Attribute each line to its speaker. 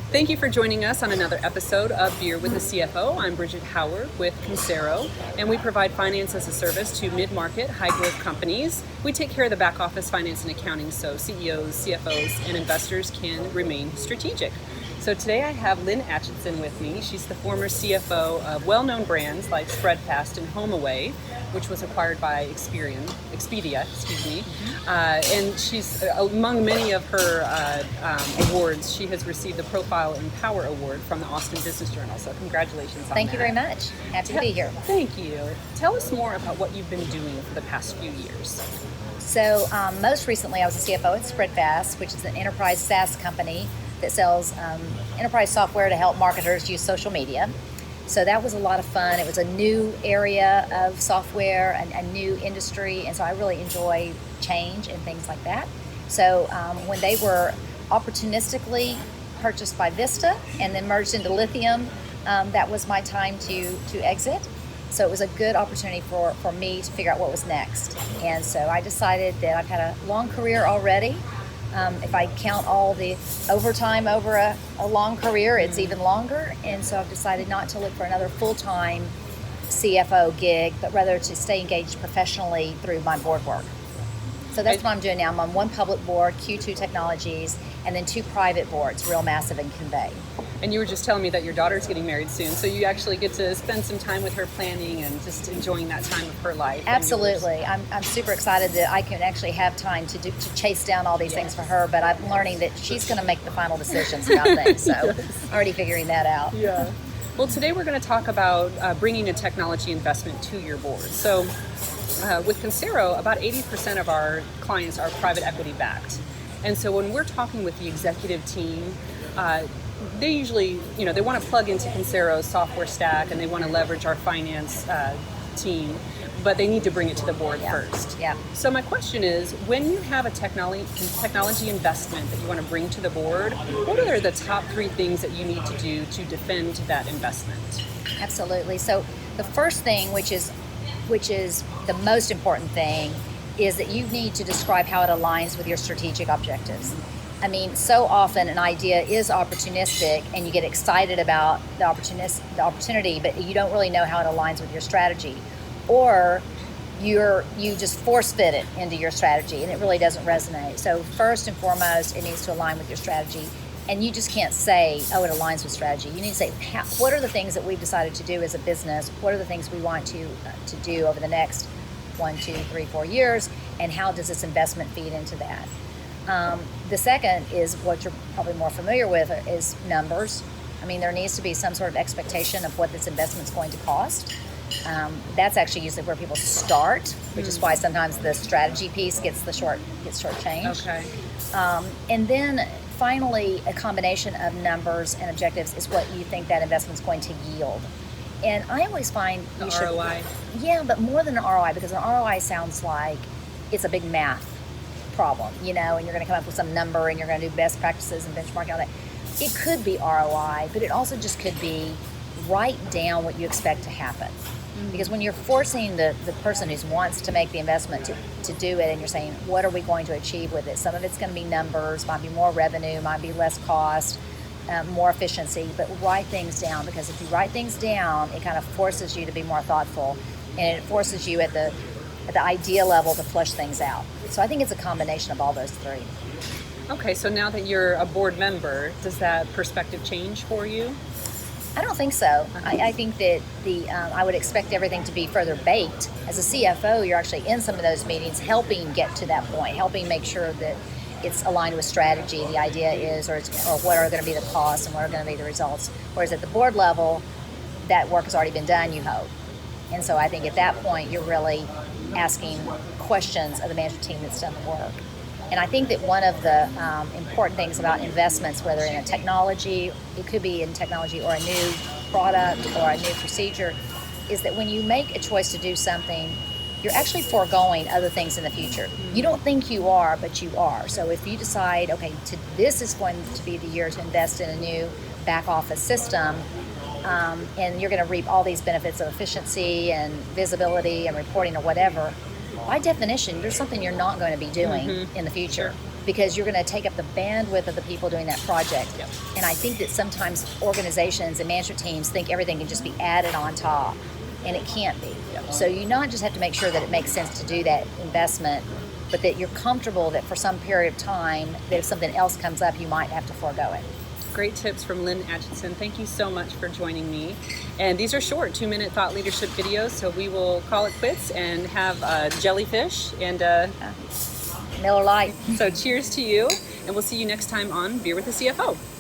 Speaker 1: Thank you for joining us on another episode of Beer with the CFO. I'm Bridget Howard with Consero, and we provide finance as a service to mid-market, high-growth companies. We take care of the back office finance and accounting so CEOs, CFOs, and investors can remain strategic. So today I have Lynn Atchison with me. She's the former CFO of well-known brands like Spreadfast and HomeAway, which was acquired by Expedia, and she's among many of her awards. She has received the Profile and Power Award from the Austin Business Journal. So congratulations on that.
Speaker 2: Thank you very much. Happy to be here.
Speaker 1: Thank you. Tell us more about what you've been doing for the past few years.
Speaker 2: So most recently I was a CFO at Spreadfast, which is an enterprise SaaS company that sells enterprise software to help marketers use social media. So that was a lot of fun. It was a new area of software, a new industry, and so I really enjoy change and things like that. So when they were opportunistically purchased by Vista and then merged into Lithium, that was my time to exit. So it was a good opportunity for me to figure out what was next. And so I decided that I've had a long career already. If I count all the overtime over a long career, it's even longer. And so I've decided not to look for another full-time CFO gig, but rather to stay engaged professionally through my board work. So that's what I'm doing now. I'm on one public board, Q2 Technologies, and then two private boards, Real Massive and Convey.
Speaker 1: And you were just telling me that your daughter's getting married soon, so you actually get to spend some time with her planning and just enjoying that time of her life.
Speaker 2: Absolutely. I'm super excited that I can actually have time to chase down all these things for her, but I'm learning that she's going to make the final decisions about things, so already figuring that out.
Speaker 1: Yeah. Well, today we're going to talk about bringing a technology investment to your board. So with Consero, about 80% of our clients are private equity backed. And so when we're talking with the executive team, they usually, they want to plug into Consero's software stack and they want to leverage our finance team, but they need to bring it to the board first.
Speaker 2: Yeah.
Speaker 1: So my question is, when you have a technology investment that you want to bring to the board, what are the top 3 things that you need to do to defend that investment?
Speaker 2: Absolutely. So the first thing, which is the most important thing, is that you need to describe how it aligns with your strategic objectives. I mean, so often an idea is opportunistic and you get excited about the opportunity, but you don't really know how it aligns with your strategy. Or you just force fit it into your strategy and it really doesn't resonate. So first and foremost, it needs to align with your strategy. And you just can't say, oh, it aligns with strategy. You need to say, what are the things that we've decided to do as a business? What are the things we want to do over the next 1, 2, 3, 4 years? And how does this investment feed into that? The second is what you're probably more familiar with is numbers. I mean, there needs to be some sort of expectation of what this investment's going to cost. That's actually usually where people start, which is why sometimes the strategy piece gets shortchanged.
Speaker 1: Okay.
Speaker 2: And then finally, a combination of numbers and objectives is what you think that investment's going to yield. And I always find
Speaker 1: the ROI.
Speaker 2: Yeah, but more than an ROI, because an ROI sounds like it's a big math problem, and you're going to come up with some number and you're going to do best practices and benchmarking all that. It could be ROI, but it also just could be write down what you expect to happen. Because when you're forcing the person who wants to make the investment to do it, and you're saying, what are we going to achieve with it? Some of it's going to be numbers, might be more revenue, might be less cost, more efficiency, but write things down, because if you write things down, it kind of forces you to be more thoughtful, and it forces you at the idea level to flush things out. So I think it's a combination of all those 3.
Speaker 1: Okay, so now that you're a board member, does that perspective change for you?
Speaker 2: I don't think so. I think that I would expect everything to be further baked. As a CFO, you're actually in some of those meetings helping get to that point, helping make sure that it's aligned with strategy, the idea is, or what are going to be the costs and what are going to be the results. Whereas at the board level, that work has already been done, you hope. And so I think at that point, you're really asking questions of the management team that's done the work. And I think that one of the important things about investments, whether in a technology, it could be in technology or a new product or a new procedure, is that when you make a choice to do something, you're actually foregoing other things in the future. You don't think you are, but you are. So if you decide, okay, this is going to be the year to invest in a new back office system, and you're going to reap all these benefits of efficiency and visibility and reporting or whatever, by definition, there's something you're not going to be doing in the future. because you're going to take up the bandwidth of the people doing that project.
Speaker 1: Yep.
Speaker 2: And I think that sometimes organizations and management teams think everything can just be added on top, and it can't be.
Speaker 1: Yep.
Speaker 2: So you not just have to make sure that it makes sense to do that investment, but that you're comfortable that for some period of time, that if something else comes up, you might have to forego it.
Speaker 1: Great tips from Lynn Atchison. Thank you so much for joining me. And these are short 2-minute thought leadership videos, so we will call it quits and have jellyfish and
Speaker 2: Miller Lite.
Speaker 1: so cheers to you, and we'll see you next time on Beer with the CFO.